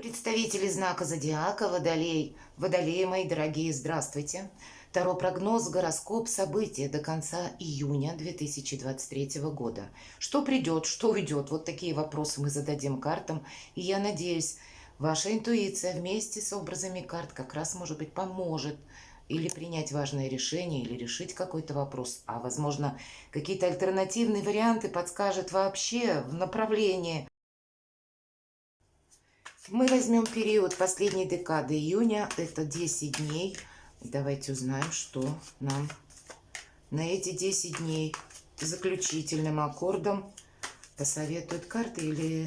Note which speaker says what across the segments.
Speaker 1: Представители знака зодиака Водолей. Водолеи, мои дорогие, здравствуйте. Таро-прогноз, гороскоп, события до конца июня 2023 года. Что придет, что уйдет? Вот такие вопросы мы зададим картам. И я надеюсь, ваша интуиция вместе с образами карт как раз, может быть, поможет или принять важное решение, или решить какой-то вопрос, а, возможно, какие-то альтернативные варианты подскажет вообще в направлении. Мы возьмем период последней декады июня, это 10 дней. Давайте узнаем, что нам на эти 10 дней заключительным аккордом посоветуют карты или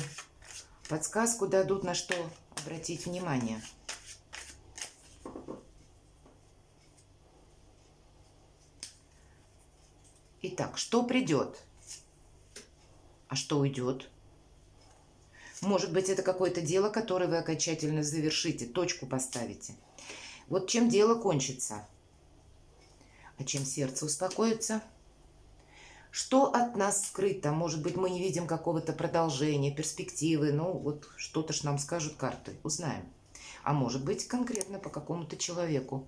Speaker 1: подсказку дадут, на что обратить внимание. Итак, что придет? А что уйдет? Может быть, это какое-то дело, которое вы окончательно завершите, точку поставите. Вот чем дело кончится, а чем сердце успокоится. Что от нас скрыто? Может быть, мы не видим какого-то продолжения, перспективы. Ну, вот что-то ж нам скажут карты. Узнаем. А может быть, конкретно по какому-то человеку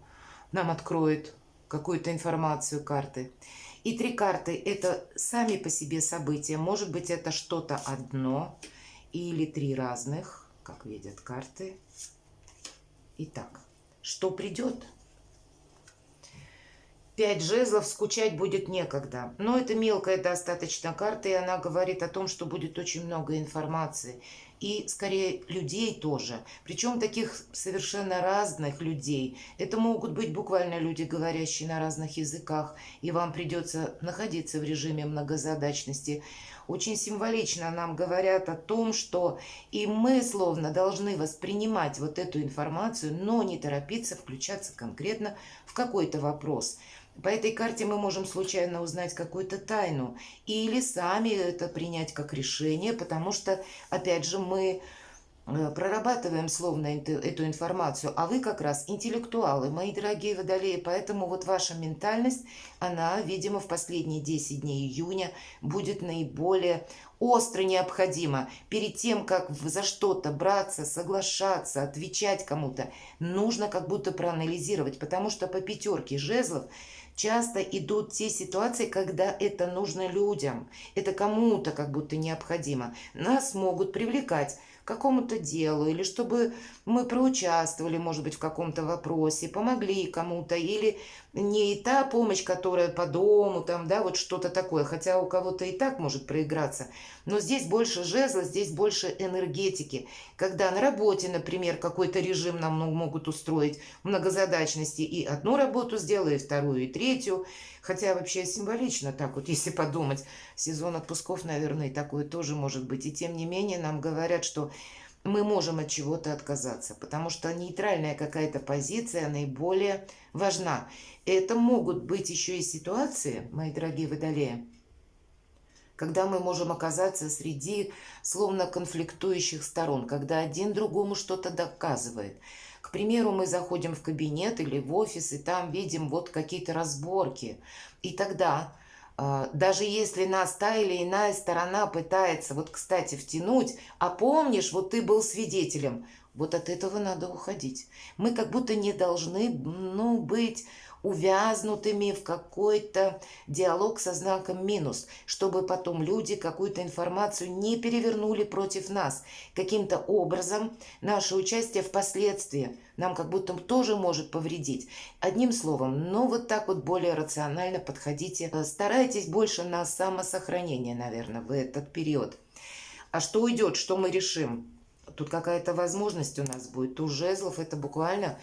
Speaker 1: нам откроют какую-то информацию карты. И три карты – это сами по себе события. Может быть, это что-то одно или три разных, как видят карты. Итак, что придет? 5 жезлов, скучать будет некогда. Но это мелкая достаточно карта, и она говорит о том, что будет очень много информации. И скорее людей тоже. Причем таких совершенно разных людей. Это могут быть буквально люди, говорящие на разных языках. И вам придется находиться в режиме многозадачности. Очень символично нам говорят о том, что и мы словно должны воспринимать вот эту информацию, но не торопиться включаться конкретно в какой-то вопрос. По этой карте мы можем случайно узнать какую-то тайну или сами это принять как решение, потому что, опять же, мы прорабатываем словно эту информацию, а вы как раз интеллектуалы, мои дорогие водолеи, поэтому вот ваша ментальность, она, видимо, в последние 10 дней июня будет наиболее остро необходима. Перед тем, как за что-то браться, соглашаться, отвечать кому-то, нужно как будто проанализировать, потому что по пятерке жезлов часто идут те ситуации, когда это нужно людям, это кому-то как будто необходимо. Нас могут привлекать к какому-то делу, или чтобы мы проучаствовали, может быть, в каком-то вопросе, помогли кому-то, или не и та помощь, которая по дому, там, да, вот что-то такое, хотя у кого-то и так может проиграться, но здесь больше жезла, здесь больше энергетики, когда на работе, например, какой-то режим нам могут устроить многозадачности, и одну работу сделаю, и вторую, и третью, хотя вообще символично так вот, если подумать, сезон отпусков, наверное, и такое тоже может быть, и тем не менее нам говорят, что мы можем от чего-то отказаться, потому что нейтральная какая-то позиция наиболее важна. Это могут быть еще и ситуации, мои дорогие водолеи, когда мы можем оказаться среди словно конфликтующих сторон, когда один другому что-то доказывает. К примеру, мы заходим в кабинет или в офис, и там видим вот какие-то разборки. И тогда, даже если нас та или иная сторона пытается, вот, кстати, втянуть, а помнишь, вот ты был свидетелем, вот от этого надо уходить. Мы как будто не должны, ну, быть увязнутыми в какой-то диалог со знаком минус, чтобы потом люди какую-то информацию не перевернули против нас. Каким-то образом наше участие впоследствии нам как будто тоже может повредить. Одним словом, ну вот так вот более рационально подходите. Старайтесь больше на самосохранение, наверное, в этот период. А что уйдет, что мы решим? Тут какая-то возможность у нас будет. У жезлов это буквально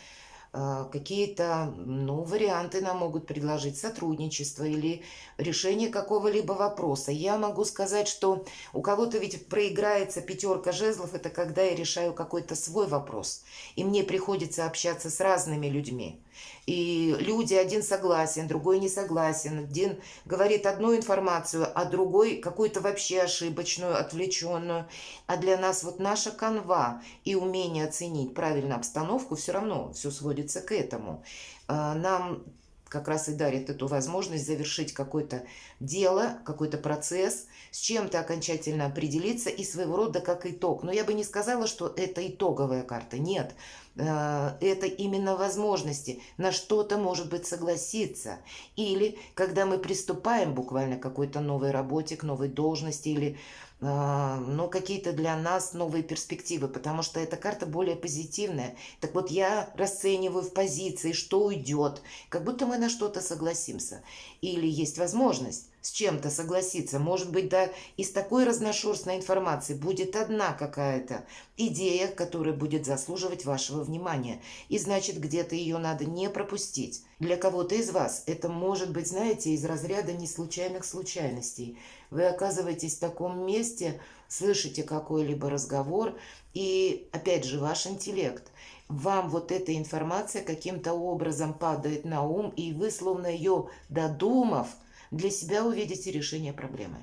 Speaker 1: какие-то, ну, варианты нам могут предложить сотрудничество или решение какого-либо вопроса. Я могу сказать, что у кого-то ведь проиграется пятерка жезлов, это когда я решаю какой-то свой вопрос, и мне приходится общаться с разными людьми. И люди, один согласен, другой не согласен, один говорит одну информацию, а другой какую-то вообще ошибочную, отвлеченную. А для нас вот наша канва и умение оценить правильно обстановку, все равно все сводится к этому. Нам как раз и дарит эту возможность завершить какое-то дело, какой-то процесс, с чем-то окончательно определиться и своего рода как итог. Но я бы не сказала, что это итоговая карта. Нет, это именно возможности на что-то, может быть, согласиться. Или когда мы приступаем буквально к какой-то новой работе, к новой должности или ну, какие-то для нас новые перспективы, потому что эта карта более позитивная. Так вот, я расцениваю в позиции, что уйдет, как будто мы на что-то согласимся. Или есть возможность с чем-то согласиться. Может быть, да, из такой разношерстной информации будет одна какая-то идея, которая будет заслуживать вашего внимания. И значит, где-то ее надо не пропустить. Для кого-то из вас это может быть, знаете, из разряда неслучайных случайностей. Вы оказываетесь в таком месте, слышите какой-либо разговор, и, опять же, ваш интеллект. Вам вот эта информация каким-то образом падает на ум, и вы, словно ее додумав, для себя увидите решение проблемы.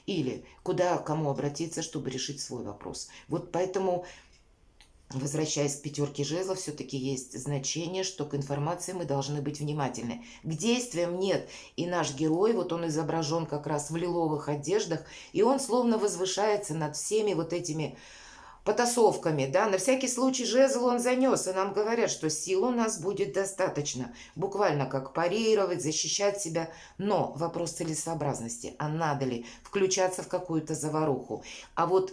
Speaker 1: Или куда, кому обратиться, чтобы решить свой вопрос. Вот поэтому, возвращаясь к пятерке жезлов, все-таки есть значение, что к информации мы должны быть внимательны. К действиям нет. И наш герой, вот он изображен как раз в лиловых одеждах, и он словно возвышается над всеми вот этими потасовками, да, на всякий случай жезл он занес, и нам говорят, что сил у нас будет достаточно, буквально как парировать, защищать себя, но вопрос целесообразности, а надо ли включаться в какую-то заваруху, а вот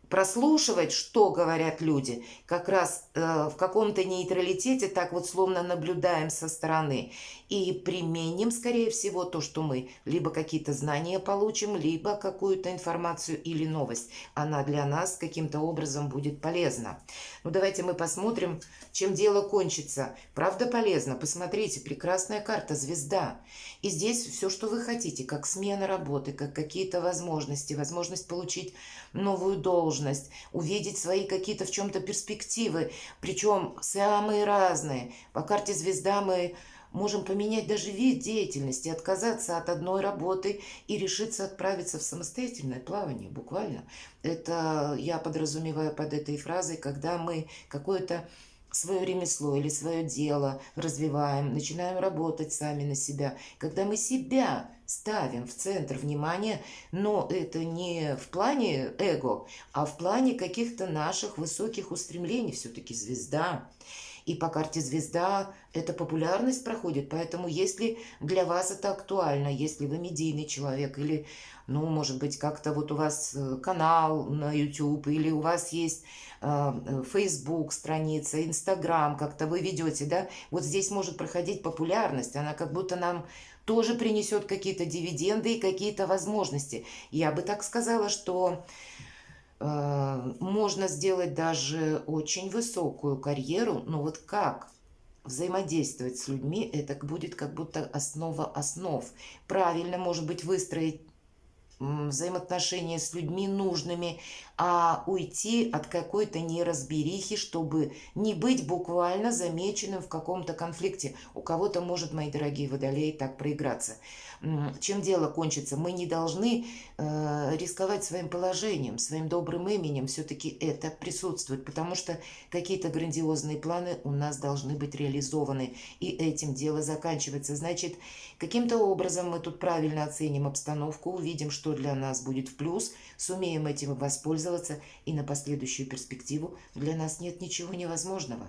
Speaker 1: прослушивать, что говорят люди, как раз в каком-то нейтралитете, так вот словно наблюдаем со стороны и применим, скорее всего, то, что мы либо какие-то знания получим, либо какую-то информацию или новость. Она для нас каким-то образом будет полезна. Ну, давайте мы посмотрим, чем дело кончится. Правда полезно? Посмотрите, прекрасная карта, звезда. И здесь все, что вы хотите, как смена работы, как какие-то возможности, возможность получить новую должность, увидеть свои какие-то в чем-то перспективы, причем самые разные. По карте звезда мы можем поменять даже вид деятельности, отказаться от одной работы и решиться отправиться в самостоятельное плавание, буквально. Это я подразумеваю под этой фразой, когда мы какое-то свое ремесло или свое дело развиваем, начинаем работать сами на себя, когда мы себя ставим в центр внимания, но это не в плане эго, а в плане каких-то наших высоких устремлений, все-таки звезда. И по карте звезда эта популярность проходит, поэтому если для вас это актуально, если вы медийный человек или, ну, может быть, как-то вот у вас канал на YouTube или у вас есть Facebook страница, Instagram, как-то вы ведете, да, вот здесь может проходить популярность, она как будто нам тоже принесет какие-то дивиденды и какие-то возможности. Я бы так сказала, что можно сделать даже очень высокую карьеру, но вот как взаимодействовать с людьми, это будет как будто основа основ. Правильно, может быть, выстроить взаимоотношения с людьми нужными, а уйти от какой-то неразберихи, чтобы не быть буквально замеченным в каком-то конфликте. У кого-то может, мои дорогие водолеи, так проиграться. Чем дело кончится? Мы не должны рисковать своим положением, своим добрым именем. Все-таки это присутствует, потому что какие-то грандиозные планы у нас должны быть реализованы, и этим дело заканчивается. Значит, каким-то образом мы тут правильно оценим обстановку, увидим, что для нас будет в плюс, сумеем этим воспользоваться, и на последующую перспективу для нас нет ничего невозможного.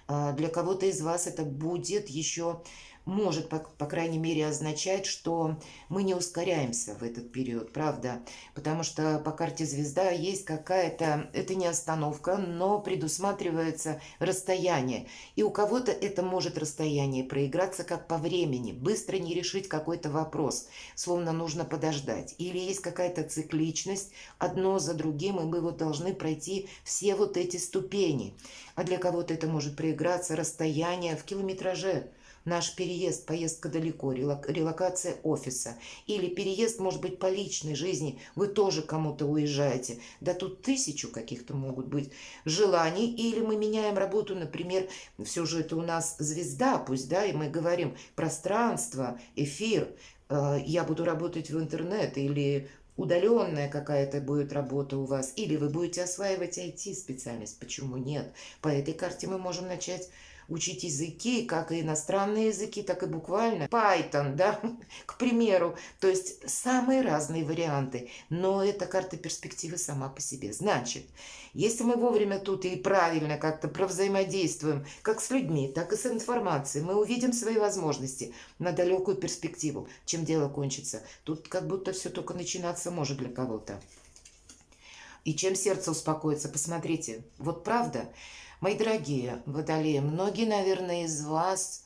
Speaker 1: Для кого-то из вас это будет еще, может, по крайней мере, означать, что мы не ускоряемся в этот период, правда? Потому что по карте звезда есть какая-то, это не остановка, но предусматривается расстояние. И у кого-то это может расстояние проиграться как по времени, быстро не решить какой-то вопрос, словно нужно подождать. Или есть какая-то цикличность, одно за другим, и мы вот должны пройти все вот эти ступени. А для кого-то это может проиграться расстояние в километраже. Наш переезд, поездка далеко, релокация офиса. Или переезд, может быть, по личной жизни. Вы тоже кому-то уезжаете. Да тут тысячу каких-то могут быть желаний. Или мы меняем работу, например, все же это у нас звезда, пусть, да, и мы говорим пространство, эфир. Я буду работать в интернет или удаленная какая-то будет работа у вас, или вы будете осваивать IT-специальность, почему нет? По этой карте мы можем начать учить языки, как и иностранные языки, так и буквально. Python, да, к примеру. То есть самые разные варианты. Но эта карта перспективы сама по себе. Значит, если мы вовремя тут и правильно как-то провзаимодействуем, как с людьми, так и с информацией, мы увидим свои возможности на далекую перспективу, чем дело кончится. Тут как будто все только начинаться может для кого-то. И чем сердце успокоится, посмотрите. Вот правда, мои дорогие водолеи, многие, наверное, из вас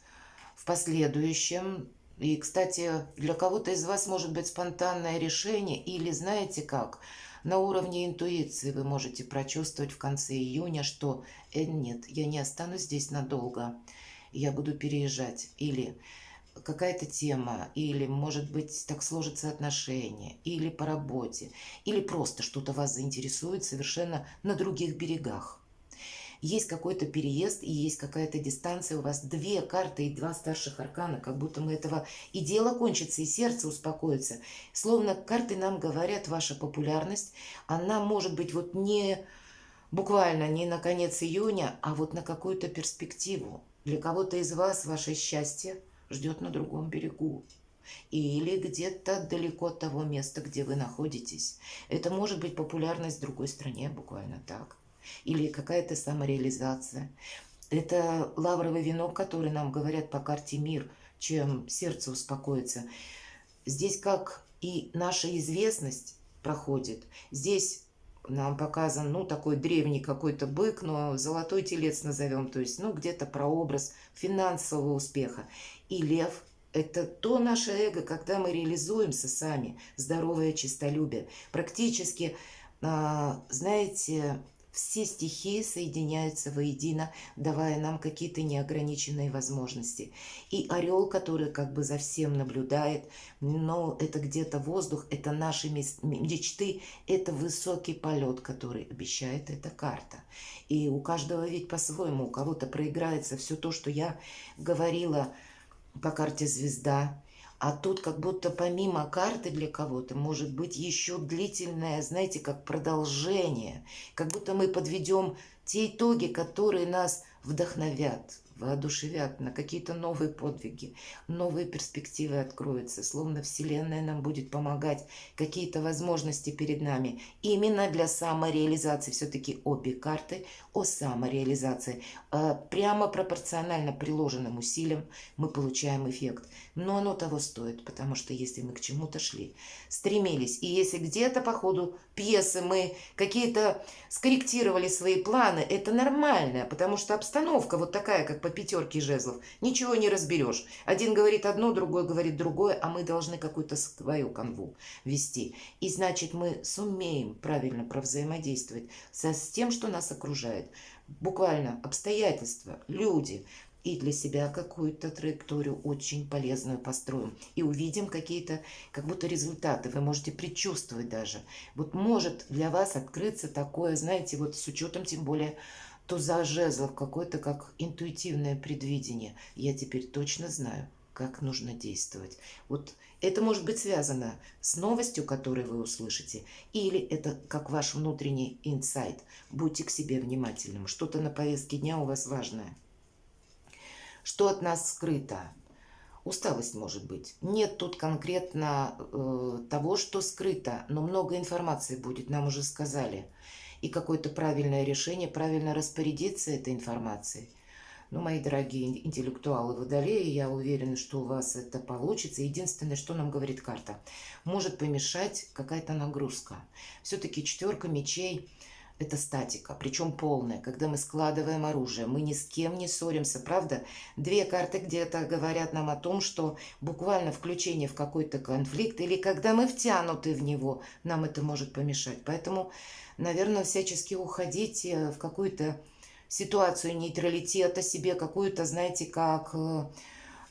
Speaker 1: в последующем, и, кстати, для кого-то из вас может быть спонтанное решение, или, знаете как, на уровне интуиции вы можете прочувствовать в конце июня, что нет, я не останусь здесь надолго, я буду переезжать, или какая-то тема, или, может быть, так сложатся отношения, или по работе, или просто что-то вас заинтересует совершенно на других берегах. Есть какой-то переезд и есть какая-то дистанция, у вас две карты и два старших аркана, как будто мы этого и дело кончится, и сердце успокоится. Словно карты нам говорят, ваша популярность, она может быть вот не буквально не на конец июня, а вот на какую-то перспективу. Для кого-то из вас ваше счастье ждет на другом берегу. Или где-то далеко от того места, где вы находитесь. Это может быть популярность в другой стране, буквально так. Или какая-то самореализация. Это лавровый венок, который нам говорят по карте мир, чем сердце успокоится. Здесь как и наша известность проходит. Здесь нам показан, ну, такой древний какой-то бык, но золотой телец назовем, то есть, ну, где-то прообраз финансового успеха. И лев – это то наше эго, когда мы реализуемся сами, здоровое честолюбие. Практически, знаете, все стихии соединяются воедино, давая нам какие-то неограниченные возможности. И орел, который как бы за всем наблюдает, но это где-то воздух, это наши мечты, это высокий полет, который обещает эта карта. И у каждого ведь по-своему, у кого-то проиграется все то, что я говорила по карте звезда. А тут как будто помимо карты для кого-то может быть еще длительное, знаете, как продолжение. Как будто мы подведем те итоги, которые нас вдохновят, воодушевят на какие-то новые подвиги, новые перспективы откроются, словно Вселенная нам будет помогать, какие-то возможности перед нами. Именно для самореализации. Все-таки обе карты о самореализации. Прямо пропорционально приложенным усилиям мы получаем эффект. Но оно того стоит, потому что если мы к чему-то шли, стремились, и если где-то по ходу пьесы мы какие-то скорректировали свои планы, это нормально, потому что обстановка вот такая, как по пятерке жезлов, ничего не разберешь. Один говорит одно, другой говорит другое, а мы должны какую-то свою канву вести. И значит, мы сумеем правильно провзаимодействовать с тем, что нас окружает. Буквально обстоятельства, люди, и для себя какую-то траекторию очень полезную построим. И увидим какие-то, как будто результаты. Вы можете предчувствовать даже. Вот может для вас открыться такое, знаете, вот с учетом тем более туза жезлов, какое-то как интуитивное предвидение. Я теперь точно знаю, как нужно действовать. Вот это может быть связано с новостью, которую вы услышите, или это как ваш внутренний инсайт. Будьте к себе внимательным. Что-то на повестке дня у вас важное. Что от нас скрыто? Усталость может быть. Нет тут конкретно того, что скрыто, но много информации будет, нам уже сказали. И какое-то правильное решение, правильно распорядиться этой информацией. Ну, мои дорогие интеллектуалы Водолеи, я уверена, что у вас это получится. Единственное, что нам говорит карта, может помешать какая-то нагрузка. Все-таки четверка мечей – это статика, причем полная, когда мы складываем оружие, мы ни с кем не ссоримся, правда? Две карты где-то говорят нам о том, что буквально включение в какой-то конфликт или когда мы втянуты в него, нам это может помешать. Поэтому, наверное, всячески уходите в какую-то ситуацию нейтралитета себе, какую-то, знаете, как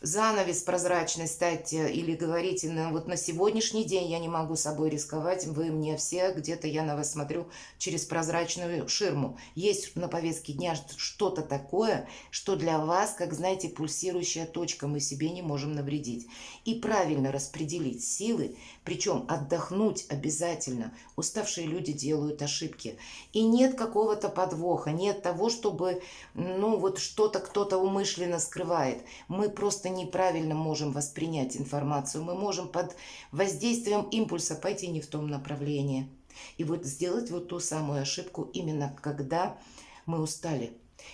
Speaker 1: занавес прозрачный ставьте или говорите, вот на сегодняшний день я не могу собой рисковать, вы мне все, где-то я на вас смотрю через прозрачную ширму. Есть на повестке дня что-то такое, что для вас, как знаете, пульсирующая точка, мы себе не можем навредить. И правильно распределить силы, причем отдохнуть обязательно. Уставшие люди делают ошибки. И нет какого-то подвоха, нет того, чтобы, вот что-то кто-то умышленно скрывает. Мы просто неправильно можем воспринять информацию. Мы можем под воздействием импульса пойти не в том направлении. И вот сделать вот ту самую ошибку именно когда мы устали.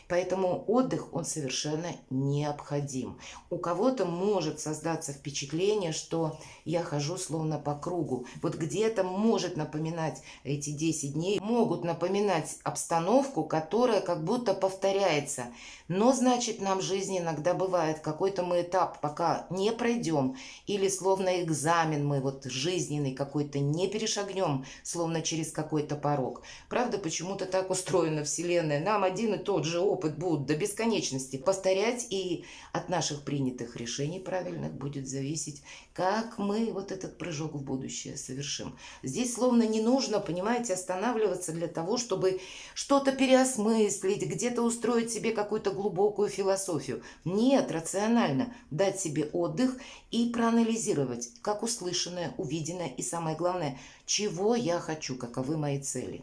Speaker 1: Поэтому отдых, он совершенно необходим. У кого-то может создаться впечатление, что я хожу словно по кругу. Вот где-то может напоминать эти 10 дней, могут напоминать обстановку, которая как будто повторяется. Но значит, нам в жизни иногда бывает какой-то мы этап, пока не пройдем, или словно экзамен мы вот жизненный какой-то не перешагнем, словно через какой-то порог. Правда, почему-то так устроена Вселенная. Нам один и тот же опыт будут до бесконечности повторять, и от наших принятых решений правильных будет зависеть, как мы вот этот прыжок в будущее совершим. Здесь словно не нужно, понимаете, останавливаться для того, чтобы что-то переосмыслить, где-то устроить себе какую-то глубокую философию. Нет, рационально дать себе отдых и проанализировать, как услышанное, увиденное и, самое главное, чего я хочу, каковы мои цели.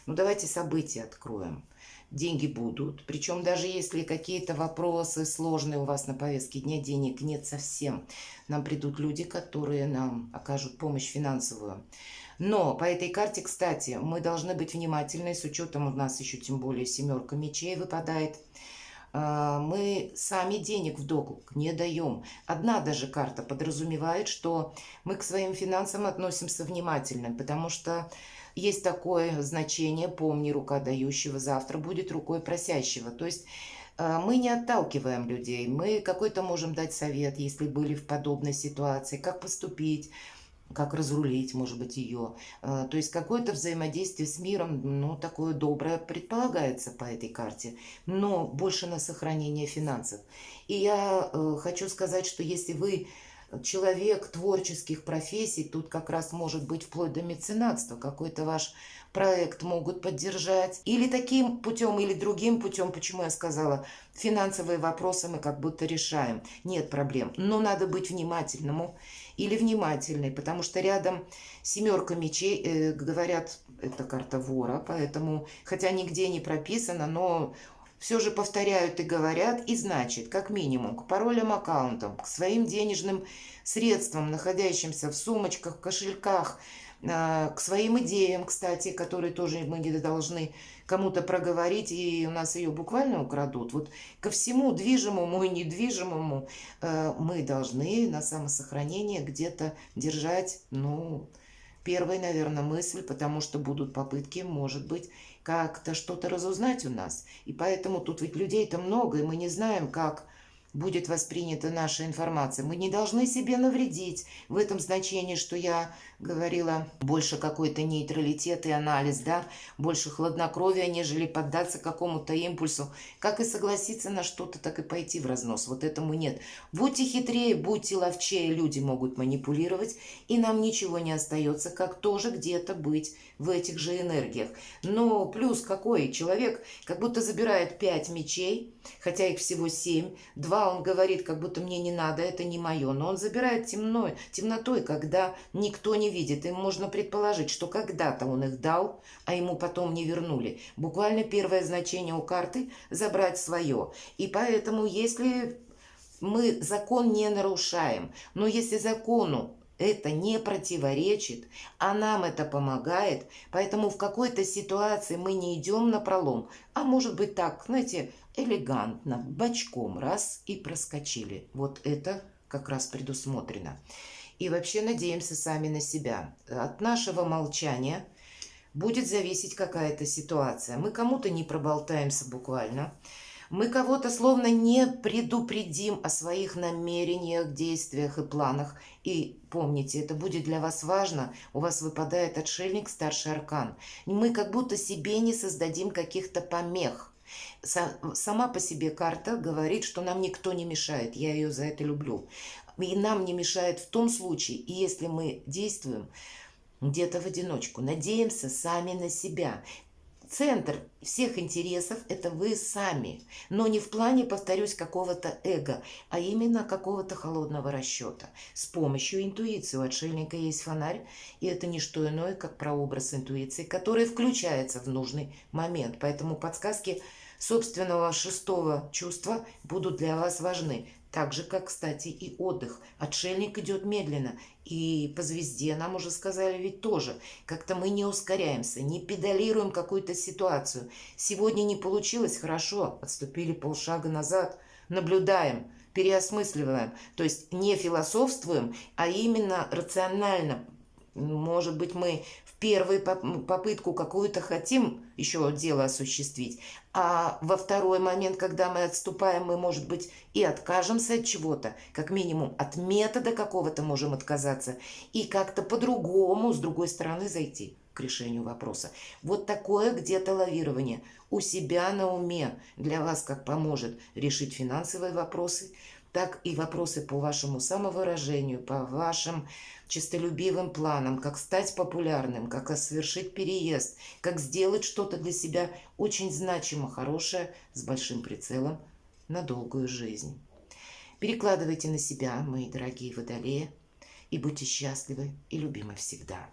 Speaker 1: Давайте события откроем. Деньги будут, причем даже если какие-то вопросы сложные у вас на повестке дня, денег нет совсем. Нам придут люди, которые нам окажут помощь финансовую. Но по этой карте, кстати, мы должны быть внимательны, с учетом у нас еще тем более 7 мечей выпадает. Мы сами денег в долг не даем. Одна даже карта подразумевает, что мы к своим финансам относимся внимательно, потому что есть такое значение: помни, рука дающего завтра будет рукой просящего. То есть мы не отталкиваем людей, мы какой-то можем дать совет, если были в подобной ситуации, как поступить, как разрулить, может быть, ее. То есть какое-то взаимодействие с миром, такое доброе предполагается по этой карте, но больше на сохранение финансов. И я хочу сказать, что если вы человек творческих профессий, тут как раз может быть вплоть до меценатства, какой-то ваш проект могут поддержать. Или таким путем, или другим путем, почему я сказала, финансовые вопросы мы как будто решаем. Нет проблем, но надо быть внимательному или внимательной, потому что рядом 7 мечей, говорят, это карта вора, поэтому, хотя нигде не прописано, но все же повторяют и говорят, и значит, как минимум, к паролям аккаунтам, к своим денежным средствам, находящимся в сумочках, в кошельках, к своим идеям, кстати, которые тоже мы не должны кому-то проговорить, и у нас ее буквально украдут. Вот ко всему движимому и недвижимому мы должны на самосохранение где-то держать, первая, наверное, мысль, потому что будут попытки, может быть, как-то что-то разузнать у нас. И поэтому тут ведь людей-то много, и мы не знаем, как будет воспринята наша информация. Мы не должны себе навредить в этом значении, что я говорила, больше какой-то нейтралитет и анализ, больше хладнокровия, нежели поддаться какому-то импульсу. Как и согласиться на что-то, так и пойти в разнос. Вот этому нет. Будьте хитрее, будьте ловчее, люди могут манипулировать, и нам ничего не остается, как тоже где-то быть в этих же энергиях. Но плюс какой? Человек как будто забирает 5 мечей, хотя их всего 7. 2 он говорит, как будто мне не надо, это не мое. Но он забирает темнотой, когда никто не видит. Им можно предположить, что когда-то он их дал, а ему потом не вернули. Буквально первое значение у карты – забрать свое. И поэтому, если мы закон не нарушаем, но если закону это не противоречит, а нам это помогает, поэтому в какой-то ситуации мы не идем напролом, а может быть так, знаете, элегантно, бочком раз и проскочили. Вот это как раз предусмотрено. И вообще надеемся сами на себя. От нашего молчания будет зависеть какая-то ситуация. Мы кому-то не проболтаемся буквально. Мы кого-то словно не предупредим о своих намерениях, действиях и планах. И помните, это будет для вас важно. У вас выпадает отшельник, старший аркан. Мы как будто себе не создадим каких-то помех. Сама по себе карта говорит, что нам никто не мешает. Я ее за это люблю. И нам не мешает в том случае, и если мы действуем где-то в одиночку, надеемся сами на себя. Центр всех интересов – это вы сами. Но не в плане, повторюсь, какого-то эго, а именно какого-то холодного расчета. С помощью интуиции. У отшельника есть фонарь, и это не что иное, как прообраз интуиции, который включается в нужный момент. Поэтому подсказки собственного шестого чувства будут для вас важны. Так же, как, кстати, и отдых. Отшельник идет медленно. И по звезде нам уже сказали ведь тоже. Как-то мы не ускоряемся, не педалируем какую-то ситуацию. Сегодня не получилось, хорошо, отступили полшага назад, наблюдаем, переосмысливаем. То есть не философствуем, а именно рационально. Может быть, мы в первую попытку какую-то хотим еще дело осуществить, а во второй момент, когда мы отступаем, мы, может быть, и откажемся от чего-то, как минимум от метода какого-то можем отказаться, и как-то по-другому, с другой стороны, зайти к решению вопроса. Вот такое где-то лавирование у себя на уме для вас как поможет решить финансовые вопросы, так и вопросы по вашему самовыражению, по вашим честолюбивым планам, как стать популярным, как совершить переезд, как сделать что-то для себя очень значимо хорошее с большим прицелом на долгую жизнь. Перекладывайте на себя, мои дорогие водолеи, и будьте счастливы и любимы всегда.